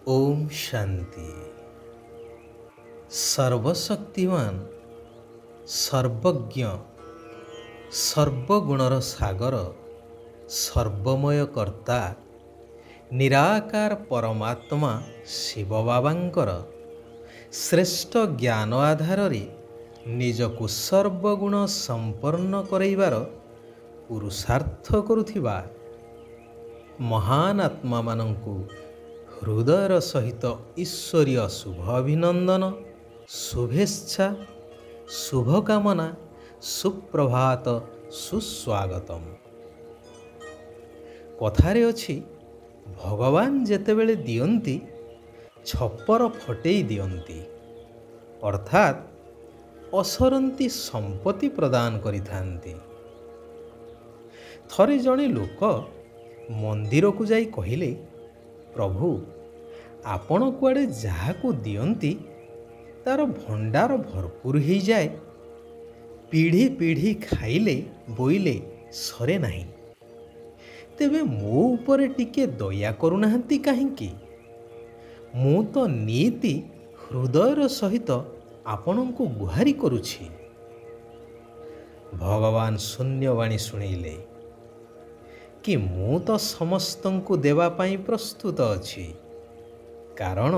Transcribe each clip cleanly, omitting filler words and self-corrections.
ओम शांति। सर्वशक्तिमान सर्वज्ञ सर्वगुणर सागर सर्वमय कर्ता निराकार परमात्मा शिव बाबांकर श्रेष्ठ ज्ञान आधार निजकु सर्वगुण संपन्न करैबार पुरुषार्थ करुथिबा महान आत्मा मानंकु हृदयर सहित ईश्वरीय शुभ अभिनंदन शुभेच्छा शुभकामना सुप्रभात सुस्वागतम। कथारे अछि भगवान जेतेबेले दियंती छपर फटेई दियंती अर्थात असरंती संपत्ति प्रदान करिथांती। थरे जणे लोक मंदिर को जाई कहिले, प्रभु आपण कुआडे जाहाकू दियंती तार भंडार भरपूर हो जाए, पीढ़ी पीढ़ी खाइले बोइले सरे नहीं, तेबे मो उपरे टिके दया करुनाहांती काहींकी? मु तो नीति हृदयर सहित आपणंकु गुहारी करुछि। भगवान शून्यवाणी शुणिले कि मु तो समस्तंकु देवा पाई प्रस्तुत अछि, कारण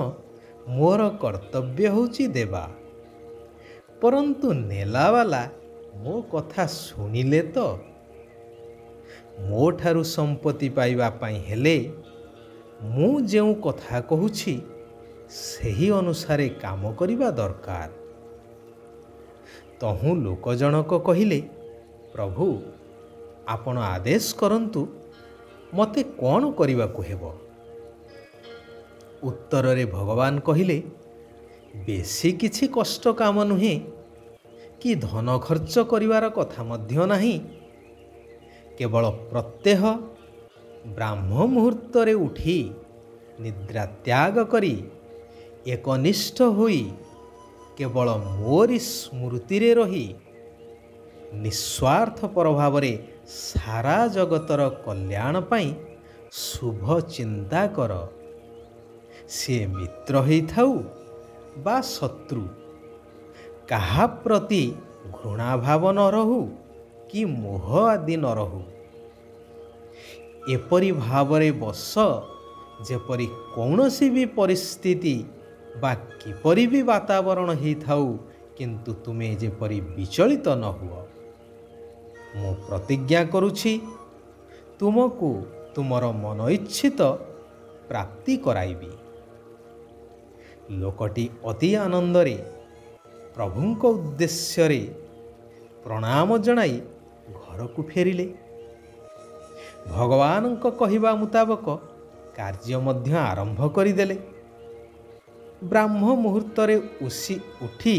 मोर कर्तव्य होछि देवा। परंतु नेलावाला मो कथा शुणिले तो मो ठारु संपत्ति पाइबा पाई हेले मु जेउ कथा कहूछि सही अनुसारे काम करिबा दरकार। तहु लोक जनक कहिले, प्रभु आपण आदेश करंतु मते कौन करिबा को हेबो? उत्तर रे भगवान कहिले, बेसी किछि कष्ट काम नुहे कि धन खर्च करिवार कथा मध्य नाही। केवल प्रत्यह ब्राह्म मुहूर्त रे उठी निद्रा त्याग करी एकनिष्ठ होई केवल मोरी स्मृति रे रही निस्वार्थ प्रभाव रे सारा जगतर कल्याण पाई शुभ चिंता कर। से मित्र ही थाउ बा शत्रु, कहा प्रति घृणा भाव न रहू कि मोह आदि न रहू। एपरि भावरे बस जेपरि कौनसी भी परिस्थिति बा किपरि भी वातावरण ही थाउ, किंतु तुमे जेपरि विचलित न हुआ। मु प्रतिज्ञा करुछि तुमको तुमर मन इच्छित प्राप्ति कराइबी। लोकटी अति आनंद रे प्रभुंक उद्देश्य रे प्रणाम जनाई घर को फेरिले। भगवान को कहिबा मुताबक कार्य मध्य आरंभ करिदेले। ब्राह्म मुहूर्त रे उठी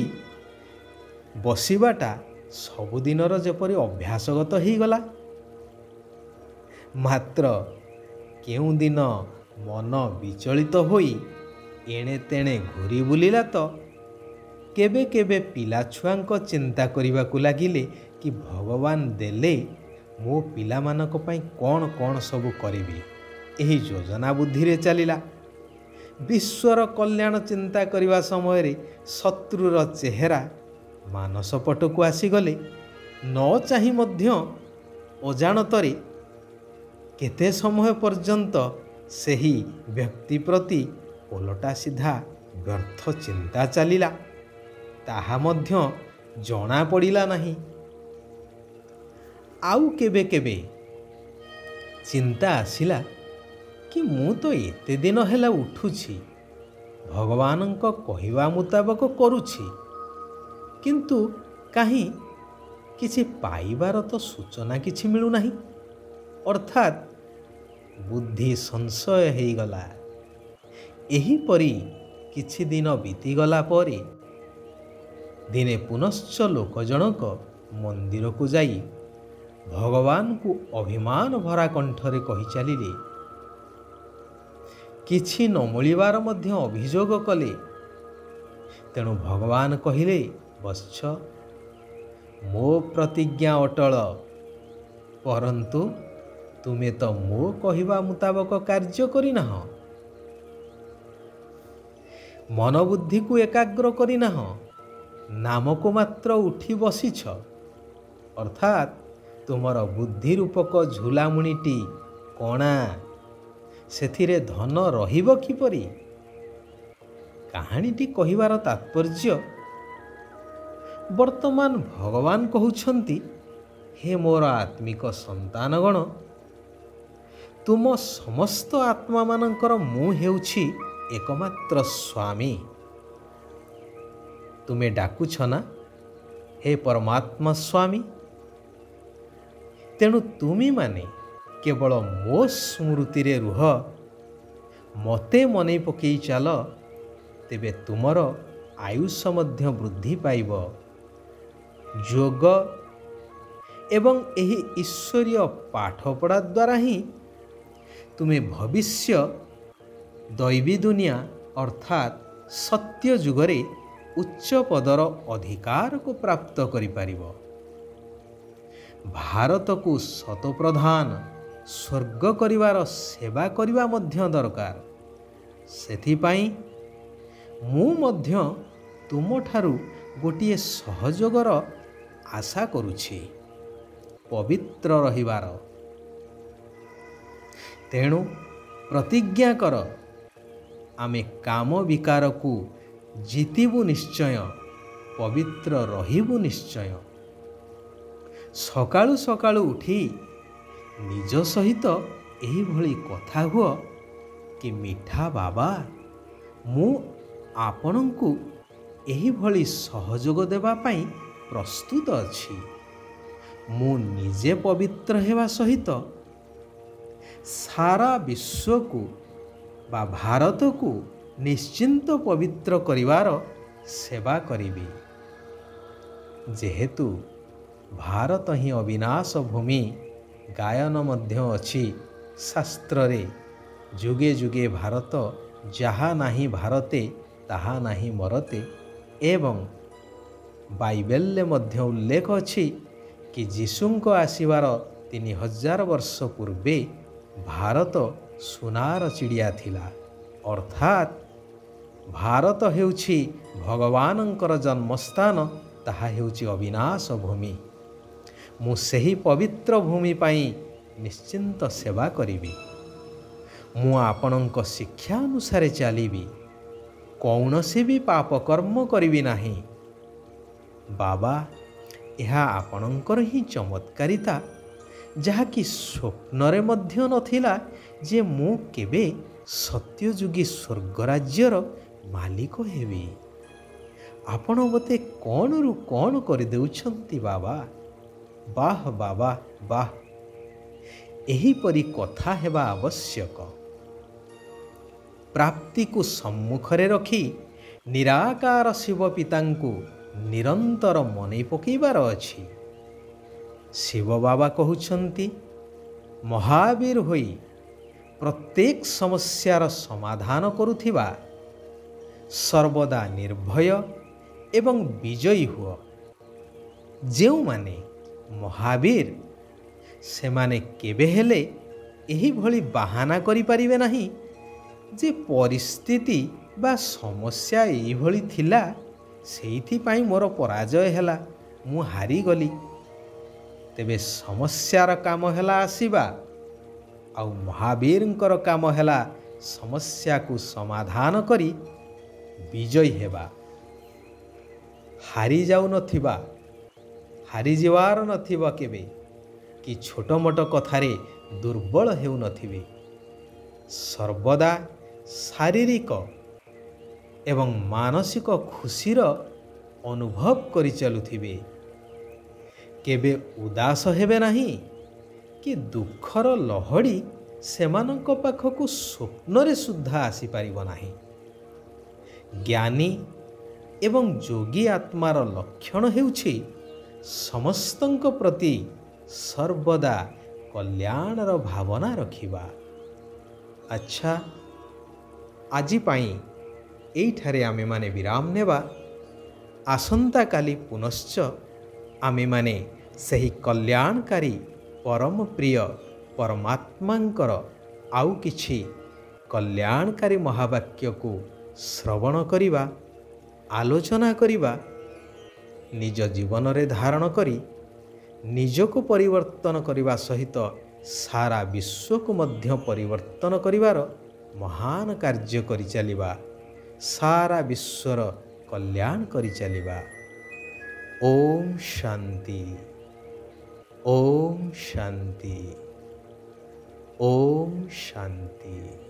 बसिबाटा सबुदिनर जेपरि अभ्यासगत हो गला। मात्र केउ दिन मन विचलित होई एणे तेणे घूरी बुलिला तो केबे केबे पिला छुआंक चिंता करिबा को लागिले कि भगवान देले मो पिला मानक पई कौन कौन सब करिबी। एही योजना बुद्धि रे चलिला। विश्वर कल्याण चिंता करिबा समय रे शत्रुर चेहरा मानस पटकू आसीगले। न चाही मध्य अजाणतरे केते समय पर्यंत सही व्यक्ति प्रति ओलटा सीधा व्यर्थ चिंता चलिला, ताहा मध्य जଣା पड़िला नहीं। आउ केबे केबे चिंता आसिला कि मु तो एते दिन हेला उठुछि, भगवानंक कहिबा मुताबक करुछि, किंतु काहीं किछि पाइबार तो सूचना किछि मिलु नाही। अर्थात बुद्धि संशय हो गला। एही परी किछि दिन बीतीगला परे दिने पुनश्च लोक जनक मंदिर को जाई भगवान को अभिमान भरा कंठरे कहि चलिले। किछि न मिलिबार मध्य अभियोग कले। तेणु भगवान कहिले, वत्स मो प्रतिज्ञा अटल, परंतु तुमे तो मो कहिबा मुताबक कार्य करिनाह। ମନବୁଦ୍ଧିକୁ ଏକାଗ୍ର କରିନାହଁ, ନାମକୁ ମାତ୍ର ଉଠି ବସିଛ। ଅର୍ଥାତ୍ ତୁମର ବୁଦ୍ଧି ରୂପକ ଝୁଲାମୁଣିଟି କଣା, ସେଥିରେ ଧନ ରହିବ କିପରି? କାହାଣୀଟି କହିବାର ତାତ୍ପର୍ଯ୍ୟ, ବର୍ତ୍ତମାନ ଭଗବାନ କହୁଛନ୍ତି, ହେ ମୋର ଆତ୍ମିକ ସନ୍ତାନଗଣ, ତୁମ ସମସ୍ତ ଆତ୍ମାମାନଙ୍କର ମୁଁ ହେଉଛି ଏକମାତ୍ର ସ୍ୱାମୀ। ତୁମେ ଡାକୁଛ ନା, ହେ ପରମାତ୍ମା ସ୍ୱାମୀ। ତେଣୁ ତୁମେମାନେ କେବଳ ମୋ ସ୍ମୃତିରେ ରୁହ, ମୋତେ ମନେ ପକାଇ ଚାଲ, ତେବେ ତୁମର ଆୟୁଷ ମଧ୍ୟ ବୃଦ୍ଧି ପାଇବ। ଯୋଗ ଏବଂ ଏହି ଈଶ୍ୱରୀୟ ପାଠପଢ଼ା ଦ୍ୱାରା ହିଁ ତୁମେ ଭବିଷ୍ୟ ଦୈବୀ ଦୁନିଆ ଅର୍ଥାତ୍ ସତ୍ୟ ଯୁଗରେ ଉଚ୍ଚ ପଦର ଅଧିକାରକୁ ପ୍ରାପ୍ତ କରିପାରିବ। ଭାରତକୁ ଶତପ୍ରଧାନ ସ୍ୱର୍ଗ କରିବାର ସେବା କରିବା ମଧ୍ୟ ଦରକାର। ସେଥିପାଇଁ ମୁଁ ମଧ୍ୟ ତୁମଠାରୁ ଗୋଟିଏ ସହଯୋଗର ଆଶା କରୁଛି, ପବିତ୍ର ରହିବାର। ତେଣୁ ପ୍ରତିଜ୍ଞା କର, ଆମେ କାମ ବିକାରକୁ ଜିତିବୁ ନିଶ୍ଚୟ, ପବିତ୍ର ରହିବୁ ନିଶ୍ଚୟ। ସକାଳୁ ସକାଳୁ ଉଠି ନିଜ ସହିତ ଏହିଭଳି କଥା ହୁଅ କି, ମିଠା ବାବା, ମୁଁ ଆପଣଙ୍କୁ ଏହିଭଳି ସହଯୋଗ ଦେବା ପାଇଁ ପ୍ରସ୍ତୁତ ଅଛି। ମୁଁ ନିଜେ ପବିତ୍ର ହେବା ସହିତ ସାରା ବିଶ୍ୱକୁ ବା ଭାରତକୁ ନିଶ୍ଚିନ୍ତ ପବିତ୍ର କରିବାର ସେବା କରିବି। ଯେହେତୁ ଭାରତ ହିଁ ଅବିନାଶ ଭୂମି, ଗାୟନ ମଧ୍ୟ ଅଛି ଶାସ୍ତ୍ରରେ, ଯୁଗେ ଯୁଗେ ଭାରତ, ଯାହା ନାହିଁ ଭାରତେ ତାହା ନାହିଁ ମରତେ। ଏବଂ ବାଇବେଲରେ ମଧ୍ୟ ଉଲ୍ଲେଖ ଅଛି କି ଯୀଶୁଙ୍କ ଆସିବାର 3000 ବର୍ଷ ପୂର୍ବେ ଭାରତ ସୁନାର ଚିଡ଼ିଆ ଥିଲା। ଅର୍ଥାତ୍ ଭାରତ ହେଉଛି ଭଗବାନଙ୍କର ଜନ୍ମସ୍ଥାନ, ତାହା ହେଉଛି ଅବିନାଶ ଭୂମି। ମୁଁ ସେହି ପବିତ୍ର ଭୂମି ପାଇଁ ନିଶ୍ଚିନ୍ତ ସେବା କରିବି। ମୁଁ ଆପଣଙ୍କ ଶିକ୍ଷା ଅନୁସାରେ ଚାଲିବି, କୌଣସି ବି ପାପ କର୍ମ କରିବି ନାହିଁ। ବାବା, ଏହା ଆପଣଙ୍କର ହିଁ ଚମତ୍କାରିତା, ଯାହାକି ସ୍ୱପ୍ନରେ ମଧ୍ୟ ନଥିଲା ଯେ ମୁଁ କେବେ ସତ୍ୟଯୁଗୀ ସ୍ୱର୍ଗରାଜ୍ୟର ମାଲିକ ହେବି। ଆପଣ ମୋତେ କ'ଣରୁ କ'ଣ କରିଦେଉଛନ୍ତି ବାବା। ବାଃ ବାବା ବାଃ, ଏହିପରି କଥା ହେବା ଆବଶ୍ୟକ। ପ୍ରାପ୍ତିକୁ ସମ୍ମୁଖରେ ରଖି ନିରାକାର ଶିବ ପିତାଙ୍କୁ ନିରନ୍ତର ମନେ ପକାଇବାର ଅଛି। ଶିବ ବାବା କହୁଛନ୍ତି, ମହାବୀର ହୋଇ ପ୍ରତ୍ୟେକ ସମସ୍ୟାର ସମାଧାନ କରୁଥିବା, ସର୍ବଦା ନିର୍ଭୟ ଏବଂ ବିଜୟୀ ହୁଅ। ଯେଉଁମାନେ ମହାବୀର, ସେମାନେ କେବେ ହେଲେ ଏହିଭଳି ବାହାନା କରିପାରିବେ ନାହିଁ ଯେ ପରିସ୍ଥିତି ବା ସମସ୍ୟା ଏଇଭଳି ଥିଲା, ସେଇଥିପାଇଁ ମୋର ପରାଜୟ ହେଲା, ମୁଁ ହାରିଗଲି। ତେବେ ସମସ୍ୟାର କାମ ହେଲା ଆସିବା, ଆଉ ମହାବୀରଙ୍କର କାମ ହେଲା ସମସ୍ୟାକୁ ସମାଧାନ କରି ବିଜୟୀ ହେବା। ହାରିଯିବାର ନଥିବ କେବେ, କି ଛୋଟ ମୋଟ କଥାରେ ଦୁର୍ବଳ ହେଉନଥିବେ। ସର୍ବଦା ଶାରୀରିକ ଏବଂ ମାନସିକ ଖୁସିର ଅନୁଭବ କରି ଚାଲୁଥିବେ। କେବେ ଉଦାସ ହେବେ ନାହିଁ, କି ଦୁଃଖର ଲହଡ଼ି ସେମାନଙ୍କ ପାଖକୁ ସ୍ୱପ୍ନରେ ସୁଦ୍ଧା ଆସିପାରିବ ନାହିଁ। ଜ୍ଞାନୀ ଏବଂ ଯୋଗୀ ଆତ୍ମାର ଲକ୍ଷଣ ହେଉଛି ସମସ୍ତଙ୍କ ପ୍ରତି ସର୍ବଦା କଲ୍ୟାଣର ଭାବନା ରଖିବା। ଆଚ୍ଛା, ଆଜି ପାଇଁ ଏଇଠାରେ ଆମେମାନେ ବିରାମ ନେବା। ଆସନ୍ତାକାଲି ପୁନଶ୍ଚ ଆମେମାନେ ସେହି କଲ୍ୟାଣକାରୀ ପରମ ପ୍ରିୟ ପରମାତ୍ମାଙ୍କର ଆଉ କିଛି କଲ୍ୟାଣକାରୀ ମହାବାକ୍ୟକୁ ଶ୍ରବଣ କରିବା, ଆଲୋଚନା କରିବା, ନିଜ ଜୀବନରେ ଧାରଣ କରି ନିଜକୁ ପରିବର୍ତ୍ତନ କରିବା ସହିତ ସାରା ବିଶ୍ୱକୁ ମଧ୍ୟ ପରିବର୍ତ୍ତନ କରିବାର ମହାନ କାର୍ଯ୍ୟ କରିଚାଲିବା, ସାରା ବିଶ୍ୱର କଲ୍ୟାଣ କରିଚାଲିବା। ଓମ୍ ଶାନ୍ତି, ଓମ୍ ଶାନ୍ତି, ଓମ୍ ଶାନ୍ତି।